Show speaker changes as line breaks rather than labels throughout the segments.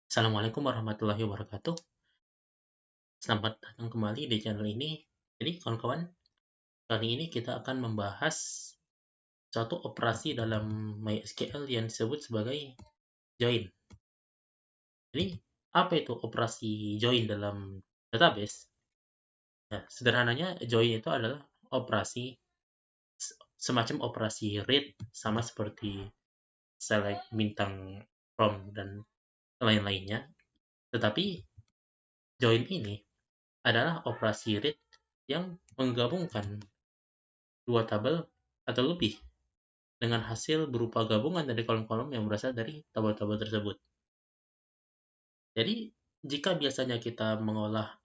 Assalamualaikum warahmatullahi wabarakatuh. Selamat datang kembali di channel ini. Jadi, kawan-kawan, kali ini kita akan membahas suatu operasi dalam MySQL yang disebut sebagai join. Jadi, apa itu operasi join dalam database? Nah, sederhananya, join itu adalah operasi semacam operasi read sama seperti select, bintang, from, dan lain-lainnya. Tetapi, join ini adalah operasi read yang menggabungkan dua tabel atau lebih dengan hasil berupa gabungan dari kolom-kolom yang berasal dari tabel-tabel tersebut. Jadi, jika biasanya kita mengolah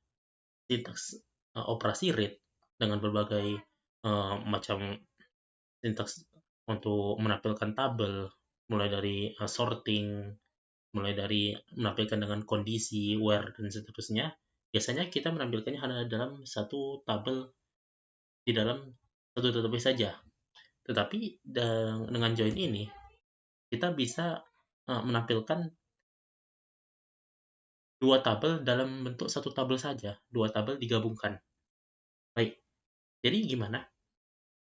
sintaks operasi read dengan berbagai macam sintaks untuk menampilkan tabel, mulai dari sorting, mulai dari menampilkan dengan kondisi, where, dan seterusnya, biasanya kita menampilkannya hanya dalam satu tabel di dalam satu database saja. Tetapi dengan join ini, kita bisa menampilkan dua tabel dalam bentuk satu tabel saja, dua tabel digabungkan. Baik, jadi gimana?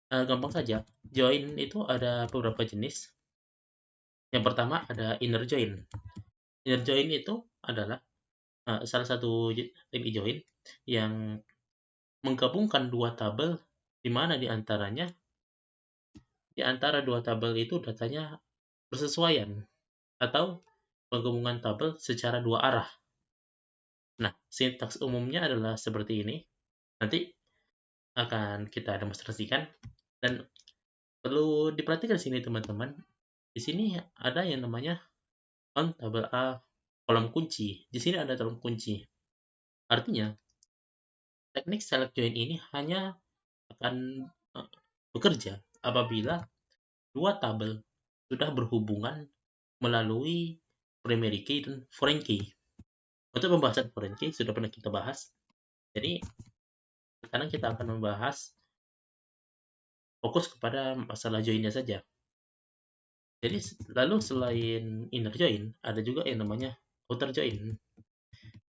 Gampang saja. Join itu ada beberapa jenis. Yang pertama ada inner join. Inner join itu adalah salah satu teknik join yang menggabungkan dua tabel di mana di antara dua tabel itu datanya bersesuaian atau penggabungan tabel secara dua arah. Nah, sintaks umumnya adalah seperti ini. Nanti akan kita demonstrasikan, dan perlu diperhatikan di sini teman-teman. Di sini ada yang namanya on tabel A kolom kunci. Di sini ada kolom kunci. Artinya, teknik select join ini hanya akan uh, bekerja apabila dua tabel sudah berhubungan melalui primary key dan foreign key. Untuk pembahasan foreign key sudah pernah kita bahas. Jadi, sekarang kita akan membahas fokus kepada masalah joinnya saja. Jadi lalu selain inner join, ada juga yang namanya outer join.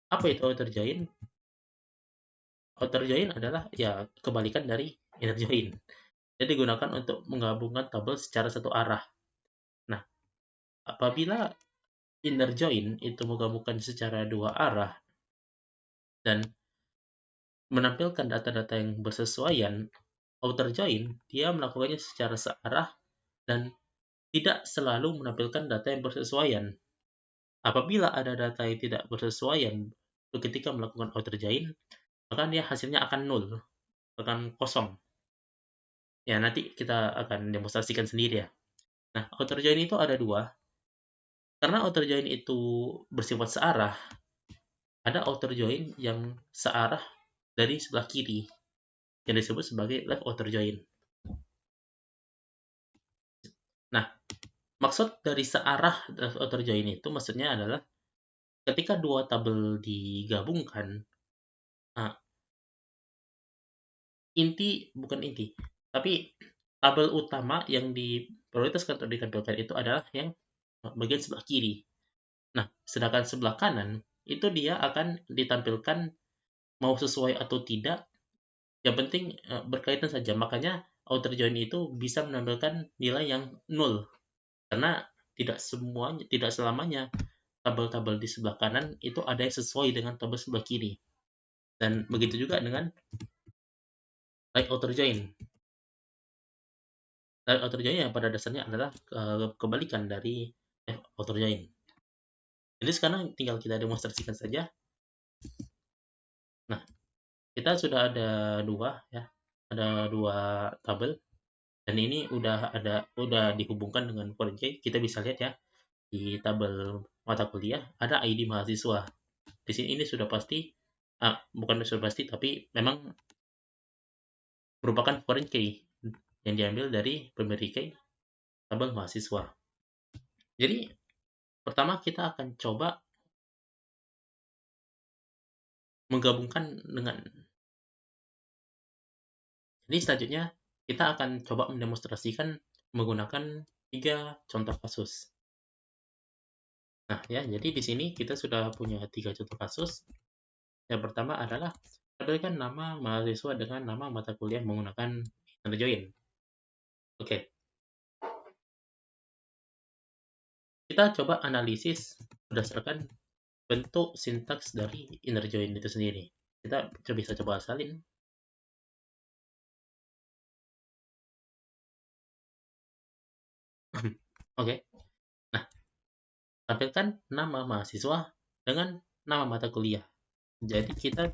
Apa itu outer join? Outer join adalah ya kebalikan dari inner join. Jadi digunakan untuk menggabungkan tabel secara satu arah. Nah, apabila inner join itu menggabungkan secara dua arah dan menampilkan data-data yang bersesuaian, outer join dia melakukannya secara searah dan tidak selalu menampilkan data yang bersesuaian. Apabila ada data yang tidak bersesuaian ketika melakukan outer join, maka dia hasilnya akan nol, akan kosong. Ya, nanti kita akan demonstrasikan sendiri ya. Nah, outer join itu ada dua. Karena outer join itu bersifat searah, ada outer join yang searah dari sebelah kiri, yang disebut sebagai left outer join. Nah, maksud dari searah left outer join itu maksudnya adalah ketika dua tabel digabungkan, nah, bukan inti, tapi tabel utama yang diprioritaskan untuk ditampilkan itu adalah yang bagian sebelah kiri. Nah, sedangkan sebelah kanan itu dia akan ditampilkan mau sesuai atau tidak, yang penting berkaitan saja. Makanya outer join itu bisa menampilkan nilai yang nol karena tidak selamanya tabel-tabel di sebelah kanan itu ada yang sesuai dengan tabel sebelah kiri. Dan begitu juga dengan right outer join. Right outer join yang pada dasarnya adalah kebalikan dari left outer join. Jadi sekarang tinggal kita demonstrasikan saja. Nah, kita sudah ada dua ya, ada dua tabel, dan ini udah dihubungkan dengan foreign key. Kita bisa lihat ya di tabel mata kuliah ada ID mahasiswa. Di sini ini sudah pasti, bukan sudah pasti, tapi memang merupakan foreign key yang diambil dari primary key tabel mahasiswa. Jadi pertama kita akan coba menggabungkan dengan. Jadi selanjutnya kita akan coba mendemonstrasikan menggunakan tiga contoh kasus. Nah, ya, jadi di sini kita sudah punya 3 contoh kasus. Yang pertama adalah tampilkan nama mahasiswa dengan nama mata kuliah menggunakan inner join. Oke, kita coba analisis berdasarkan bentuk sintaks dari inner join itu sendiri. Kita bisa coba salin. Oke, nah, tampilkan nama mahasiswa dengan nama mata kuliah. Jadi kita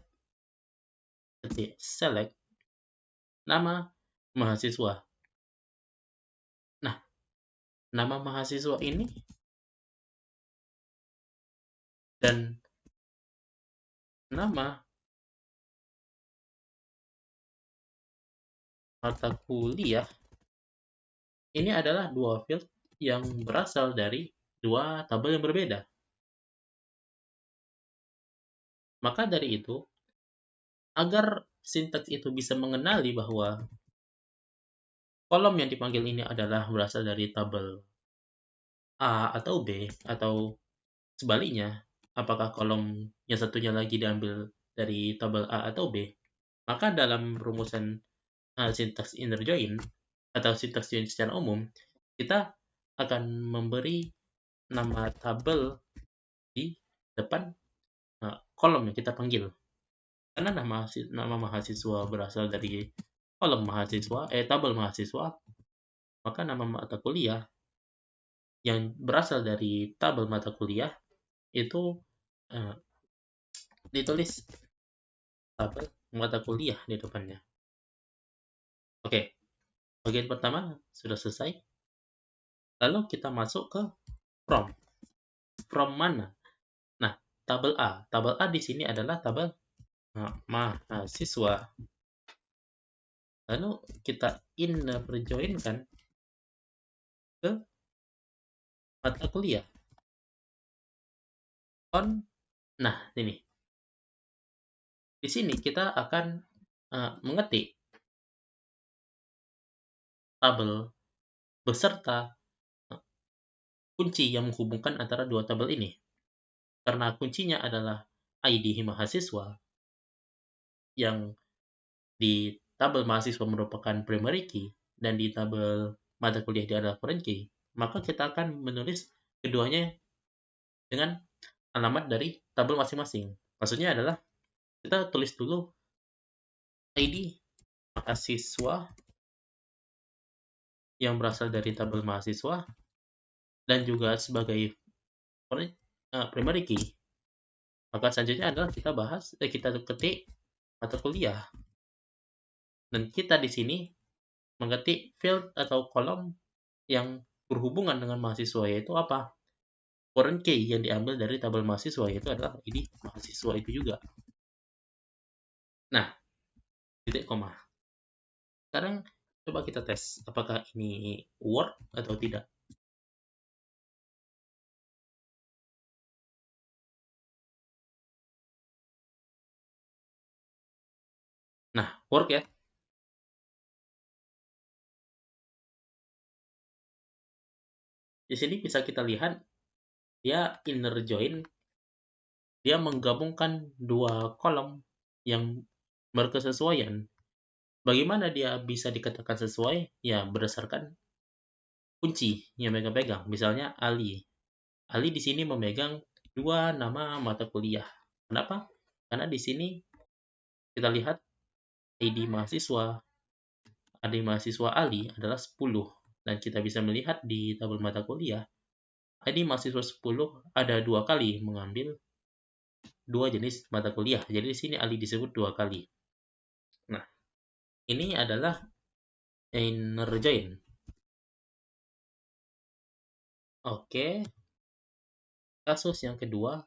ketik select nama mahasiswa. Nah, nama mahasiswa ini dan nama mata kuliah ini adalah dua field yang berasal dari dua tabel yang berbeda. Maka dari itu, agar sintaks itu bisa mengenali bahwa kolom yang dipanggil ini adalah berasal dari tabel A atau B, atau sebaliknya, apakah kolom yang satunya lagi diambil dari tabel A atau B, maka dalam rumusan sintaks inner join atau sintaks join secara umum, kita akan memberi nama tabel di depan kolom yang kita panggil. Karena nama mahasiswa berasal dari kolom mahasiswa, tabel mahasiswa, maka nama mata kuliah yang berasal dari tabel mata kuliah itu uh, ditulis tabel mata kuliah di depannya. Oke, bagian pertama sudah selesai. Lalu kita masuk ke from. From mana? Nah, tabel A. Tabel A di sini adalah tabel mahasiswa. Lalu kita inner join-kan ke mata kuliah. On. Nah, ini. Di sini kita akan mengetik tabel beserta kunci yang menghubungkan antara dua tabel ini. Karena kuncinya adalah ID mahasiswa yang di tabel mahasiswa merupakan primary key dan di tabel mata kuliah dia adalah foreign key, maka kita akan menulis keduanya dengan alamat dari tabel masing-masing. Maksudnya adalah kita tulis dulu ID mahasiswa yang berasal dari tabel mahasiswa dan juga sebagai primary key. Maka selanjutnya adalah kita ketik mata kuliah. Dan kita di sini mengetik field atau kolom yang berhubungan dengan mahasiswa, yaitu apa? Foreign key yang diambil dari tabel mahasiswa, yaitu adalah ID mahasiswa itu juga. Nah, titik koma. Sekarang coba kita tes apakah ini work atau tidak. Nah, work ya. Di sini bisa kita lihat dia inner join, dia menggabungkan dua kolom yang berkesesuaian. Bagaimana dia bisa dikatakan sesuai? Ya, berdasarkan kunci yang megang-pegang. Misalnya Ali. Ali di sini memegang dua nama mata kuliah. Kenapa? Karena di sini kita lihat ID mahasiswa Ali adalah 10. Dan kita bisa melihat di tabel mata kuliah, ID mahasiswa 10 ada dua kali mengambil dua jenis mata kuliah. Jadi di sini Ali disebut dua kali. Nah, ini adalah inner join. Oke, kasus yang kedua,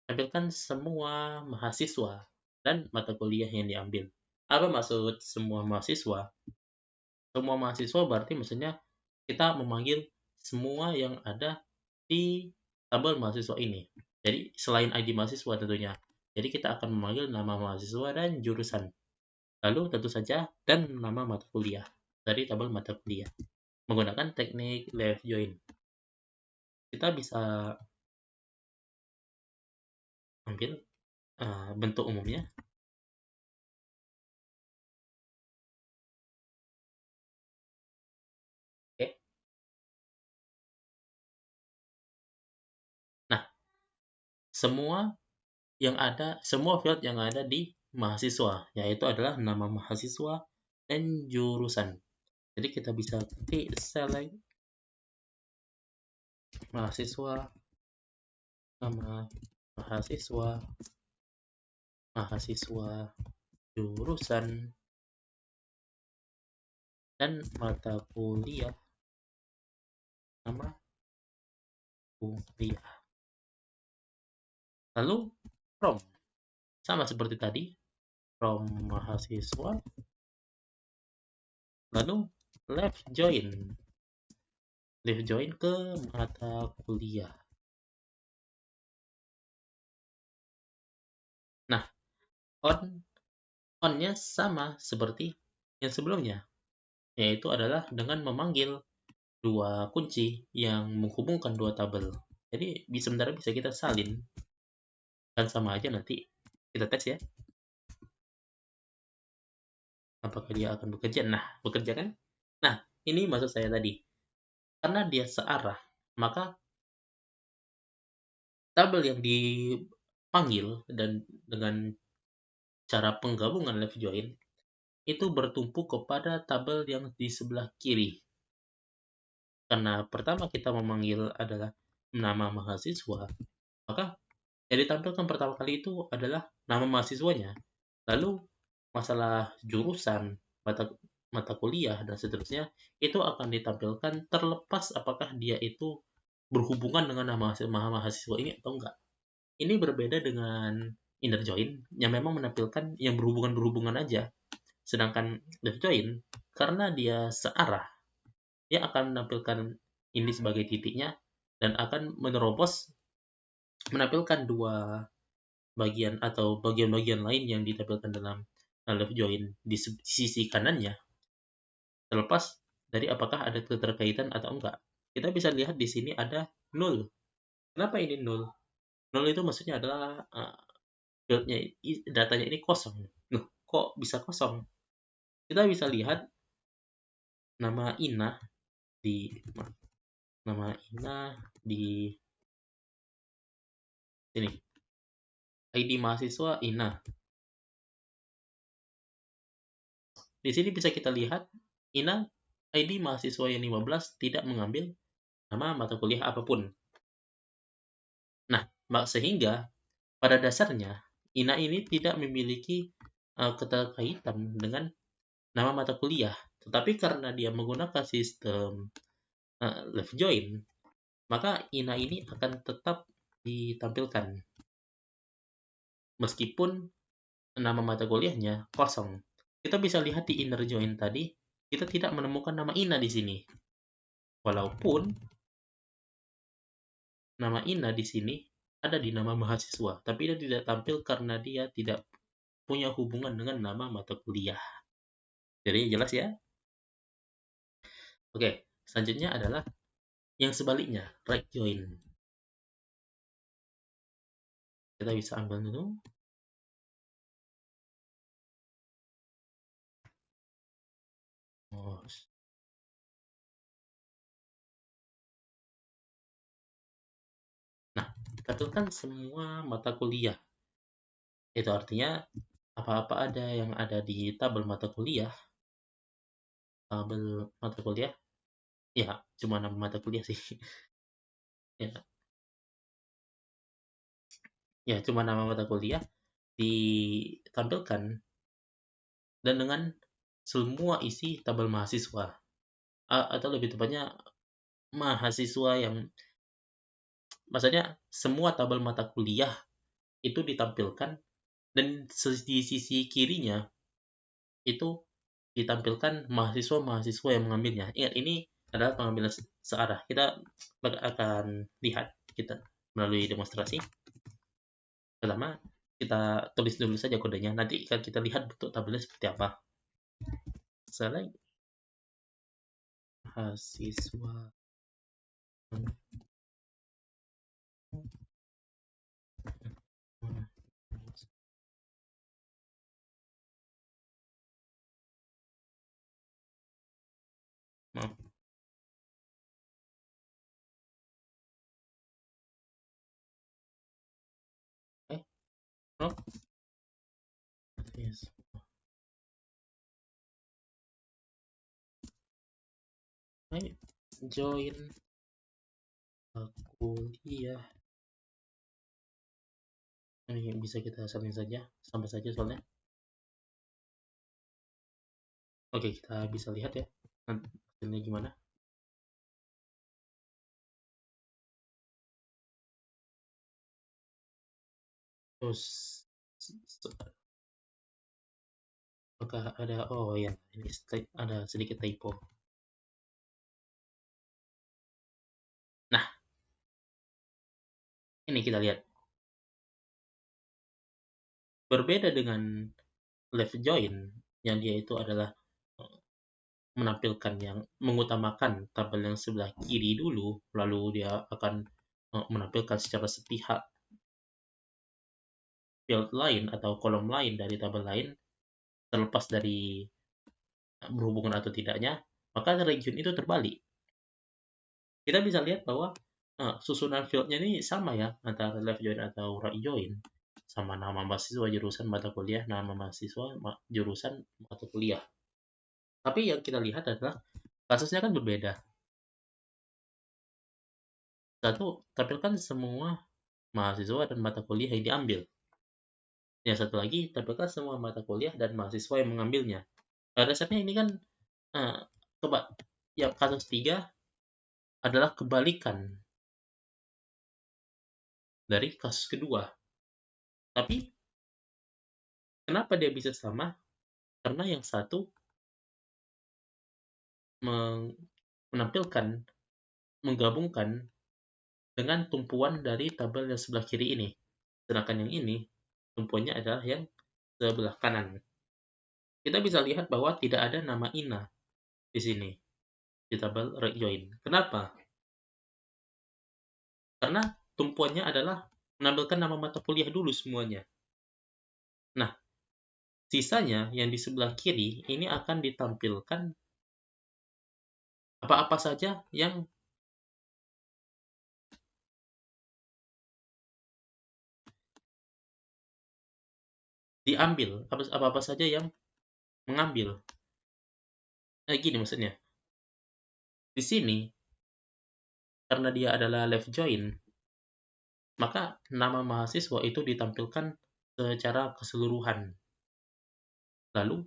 tampilkan semua mahasiswa dan mata kuliah yang diambil. Apa maksud semua mahasiswa? Semua mahasiswa berarti maksudnya kita memanggil semua yang ada di tabel mahasiswa ini. Jadi selain ID mahasiswa tentunya. Jadi kita akan memanggil nama mahasiswa dan jurusan. Lalu tentu saja dan nama mata kuliah dari tabel mata kuliah menggunakan teknik left join. kita bisa ambil bentuk umumnya. Oke. Nah, semua field yang ada di mahasiswa, yaitu adalah nama mahasiswa dan jurusan. Jadi kita bisa ketik select mahasiswa, nama mahasiswa, mahasiswa, jurusan, dan mata kuliah, nama kuliah. Lalu from, sama seperti tadi, from mahasiswa, lalu left join ke mata kuliah. Nah, on-nya sama seperti yang sebelumnya, yaitu adalah dengan memanggil dua kunci yang menghubungkan dua tabel. Jadi sebenarnya bisa kita salin, dan sama aja nanti kita tes ya, apakah dia akan bekerja. Nah, bekerja kan? Nah, ini maksud saya tadi. Karena dia searah, maka tabel yang dipanggil dan dengan cara penggabungan left join itu bertumpu kepada tabel yang di sebelah kiri. Karena pertama kita memanggil adalah nama mahasiswa, maka yang ditampilkan pertama kali itu adalah nama mahasiswanya. Lalu masalah jurusan, mata mata kuliah dan seterusnya itu akan ditampilkan terlepas apakah dia itu berhubungan dengan nama mahasiswa ini atau enggak. Ini berbeda dengan inner join yang memang menampilkan yang berhubungan aja. Sedangkan left join karena dia searah, dia akan menampilkan ini sebagai titiknya dan akan menampilkan dua bagian atau bagian-bagian lain yang ditampilkan dalam left join di sisi kanannya, terlepas dari apakah ada keterkaitan atau enggak. Kita bisa lihat di sini ada null. Kenapa ini null? Null itu maksudnya adalah fieldnya, datanya ini kosong. Loh, kok bisa kosong? Kita bisa lihat nama Ina di nama Ina di sini. ID mahasiswa Ina. Di sini bisa kita lihat Ina ID mahasiswa yang 15 tidak mengambil nama mata kuliah apapun. Nah, sehingga pada dasarnya Ina ini tidak memiliki keterkaitan dengan nama mata kuliah. Tetapi karena dia menggunakan sistem left join, maka Ina ini akan tetap ditampilkan meskipun nama mata kuliahnya kosong. Kita bisa lihat di inner join tadi, kita tidak menemukan nama Ina di sini. Walaupun nama Ina di sini ada di nama mahasiswa, tapi dia tidak tampil karena dia tidak punya hubungan dengan nama mata kuliah. Jadi jelas ya? Oke, selanjutnya adalah yang sebaliknya, right join. Kita bisa ambil dulu. Oh. Nah, tampilkan semua mata kuliah. Itu artinya apa-apa ada yang ada di tabel mata kuliah, ya cuma nama mata kuliah sih. Ya, ya cuma nama mata kuliah ditampilkan dan dengan semua isi tabel mahasiswa. Atau lebih tepatnya mahasiswa yang maksudnya semua tabel mata kuliah itu ditampilkan dan di sisi kirinya itu ditampilkan mahasiswa-mahasiswa yang mengambilnya. Ingat, ini adalah pengambilan searah. Kita akan lihat kita melalui demonstrasi. Pertama, kita tulis dulu saja kodenya. Nanti akan kita lihat bentuk tabelnya seperti apa. Select mahasiswa Oh, yes. Ayo, join kuliah. Ini bisa kita salin saja, sampai saja soalnya. Oke, kita bisa lihat ya. Nanti hasilnya gimana. Terus, apakah ada, oh ya, ini ada sedikit typo. Nah, ini kita lihat. Berbeda dengan left join, yang dia itu adalah menampilkan yang mengutamakan tabel yang sebelah kiri dulu, lalu dia akan menampilkan secara sepihak field lain atau kolom lain dari tabel lain, terlepas dari berhubungan atau tidaknya, maka region itu terbalik. Kita bisa lihat bahwa susunan fieldnya ini sama ya, antara left join atau right join. Sama nama mahasiswa, jurusan, mata kuliah, nama mahasiswa, jurusan, mata kuliah. Tapi yang kita lihat adalah kasusnya kan berbeda. Satu, tampilkan semua mahasiswa dan mata kuliah yang diambil. Yang satu lagi, tampilkan semua mata kuliah dan mahasiswa yang mengambilnya. Pada dasarnya ini kan uh, coba yang kasus 3 adalah kebalikan dari kasus kedua. Tapi kenapa dia bisa sama? Karena yang satu menampilkan, menggabungkan dengan tumpuan dari tabel yang sebelah kiri ini. Sedangkan yang ini, tumpuannya adalah yang sebelah kanan. Kita bisa lihat bahwa tidak ada nama Ina di sini, di tabel right join. Kenapa? Karena tumpuannya adalah menampilkan nama mata kuliah dulu semuanya. Nah, sisanya yang di sebelah kiri ini akan ditampilkan apa-apa saja yang diambil, apa-apa saja yang mengambil. Gini maksudnya. Di sini, karena dia adalah left join, maka nama mahasiswa itu ditampilkan secara keseluruhan. Lalu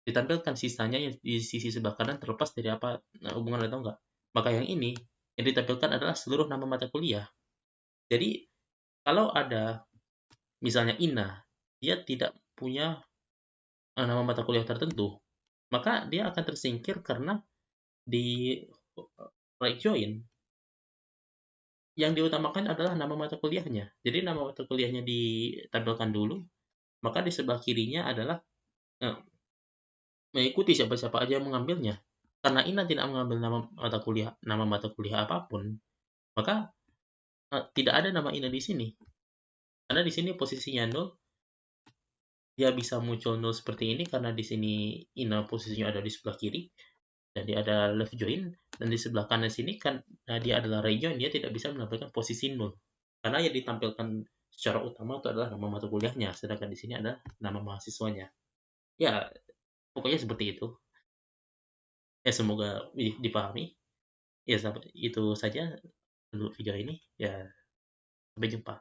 ditampilkan sisanya yang di sisi sebelah kanan terlepas dari apa hubungan atau enggak. Maka yang ini yang ditampilkan adalah seluruh nama mata kuliah. Jadi kalau ada misalnya Ina, dia tidak punya nama mata kuliah tertentu, maka dia akan tersingkir karena di right join yang diutamakan adalah nama mata kuliahnya. Jadi nama mata kuliahnya ditampilkan dulu, maka di sebelah kirinya adalah eh, mengikuti siapa-siapa aja yang mengambilnya. Karena Ina tidak mengambil nama mata kuliah apapun, maka tidak ada nama Ina di sini. Karena di sini posisinya nol, dia bisa muncul nol seperti ini karena di sini Ina posisinya ada di sebelah kiri dan dia ada left join, dan di sebelah kanan sini kan dia adalah right join, dia tidak bisa menampilkan posisi nol. Karena yang ditampilkan secara utama itu adalah nama mata kuliahnya, sedangkan di sini ada nama mahasiswanya. Ya, pokoknya seperti itu. Ya, semoga dipahami. Ya, sampai itu saja untuk video ini. Ya, sampai jumpa.